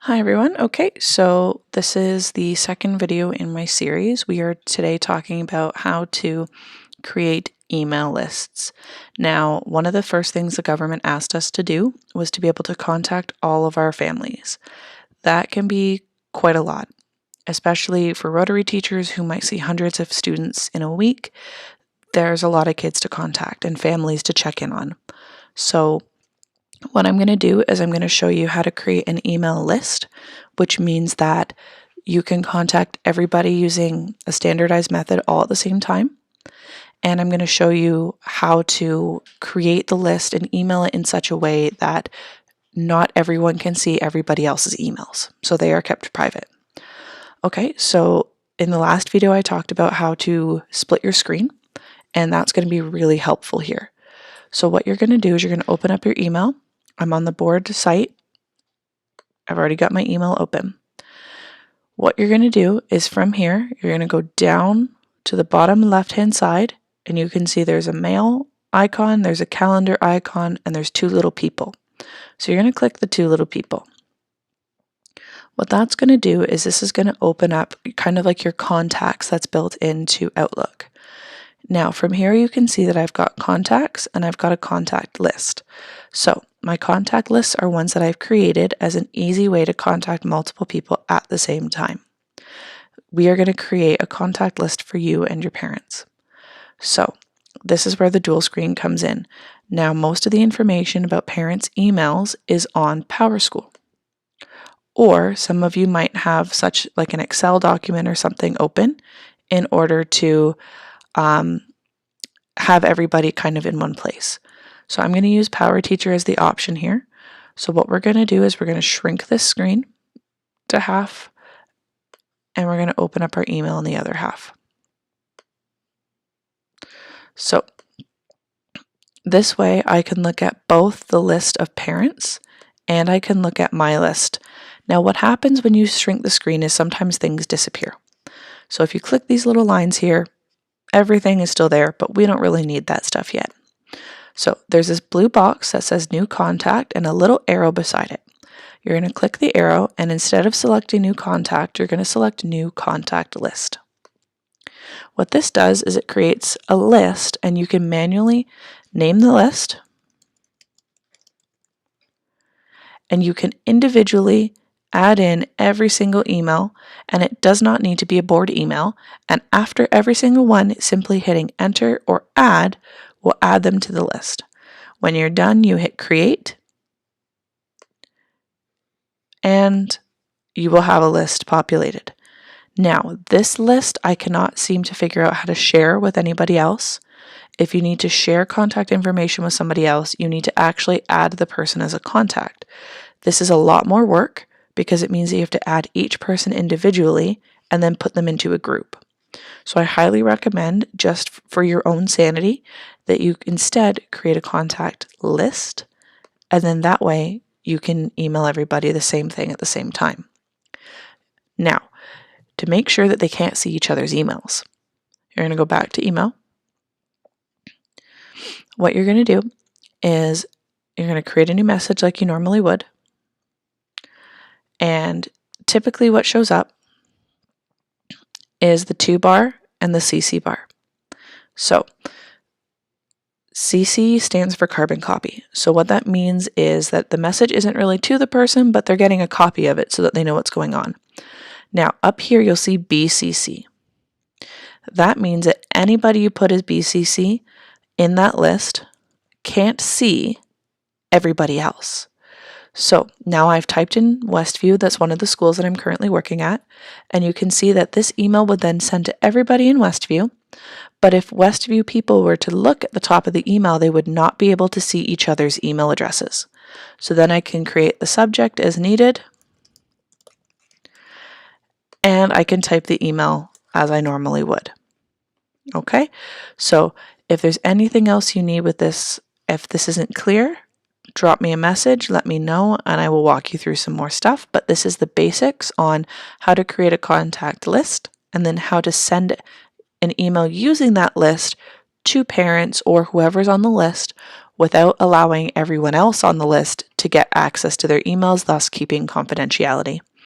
Hi everyone. Okay, so this is the second video in my series. We are today talking about how to create email lists. Now, one of the first things the government asked us to do was to be able to contact all of our families. That can be quite a lot, especially for Rotary teachers who might see hundreds of students in a week. There's a lot of kids to contact and families to check in on. So what I'm going to do is I'm going to show you how to create an email list, which means that you can contact everybody using a standardized method all at the same time. And I'm going to show you how to create the list and email it in such a way that not everyone can see everybody else's emails, so they are kept private. Okay, so in the last video I talked about how to split your screen, and that's going to be really helpful here. So what you're going to do is you're going to open up your email. I'm on the board site. I've already got my email open. What you're going to do is from here, you're going to go down to the bottom left-hand side, and you can see there's a mail icon, there's a calendar icon, and there's two little people. So you're going to click the two little people. What that's going to do is this is going to open up kind of like your contacts that's built into Outlook. Now from here you can see that I've got contacts and I've got a contact list. So my contact lists are ones that I've created as an easy way to contact multiple people at the same time. We are going to create a contact list for you and your parents. So this is where the dual screen comes in. Now most of the information about parents' emails is on PowerSchool. Or some of you might have such like an Excel document or something open in order to have everybody kind of in one place. So I'm going to use Power Teacher as the option here. So what we're going to do is we're going to shrink this screen to half, and we're going to open up our email in the other half. So this way I can look at both the list of parents and I can look at my list. Now what happens when you shrink the screen is sometimes things disappear. So if you click these little lines here, everything is still there, but we don't really need that stuff yet. So there's this blue box that says new contact and a little arrow beside it. You're going to click the arrow, and instead of selecting new contact, you're going to select new contact list. What this does is it creates a list, and you can manually name the list, and you can individually add in every single email, and it does not need to be a board email. And after every single one, simply hitting enter or add will add them to the list. When you're done, you hit create, and you will have a list populated. Now, this list I cannot seem to figure out how to share with anybody else. If you need to share contact information with somebody else, you need to actually add the person as a contact. This is a lot more work, because it means that you have to add each person individually and then put them into a group. So I highly recommend, just for your own sanity, that you instead create a contact list, and then that way you can email everybody the same thing at the same time. Now, to make sure that they can't see each other's emails, you're going to go back to email. What you're going to do is you're going to create a new message like you normally would. And typically what shows up is the to bar and the CC bar. So CC stands for carbon copy. So what that means is that the message isn't really to the person, but they're getting a copy of it so that they know what's going on. Now up here you'll see BCC. That means that anybody you put as BCC in that list can't see everybody else. So now I've typed in Westview, that's one of the schools that I'm currently working at, and you can see that this email would then send to everybody in Westview, but if Westview people were to look at the top of the email, they would not be able to see each other's email addresses. So then I can create the subject as needed, and I can type the email as I normally would. Okay, so if there's anything else you need with this, if this isn't clear, drop me a message, let me know, and I will walk you through some more stuff. But this is the basics on how to create a contact list and then how to send an email using that list to parents or whoever's on the list without allowing everyone else on the list to get access to their emails, thus keeping confidentiality.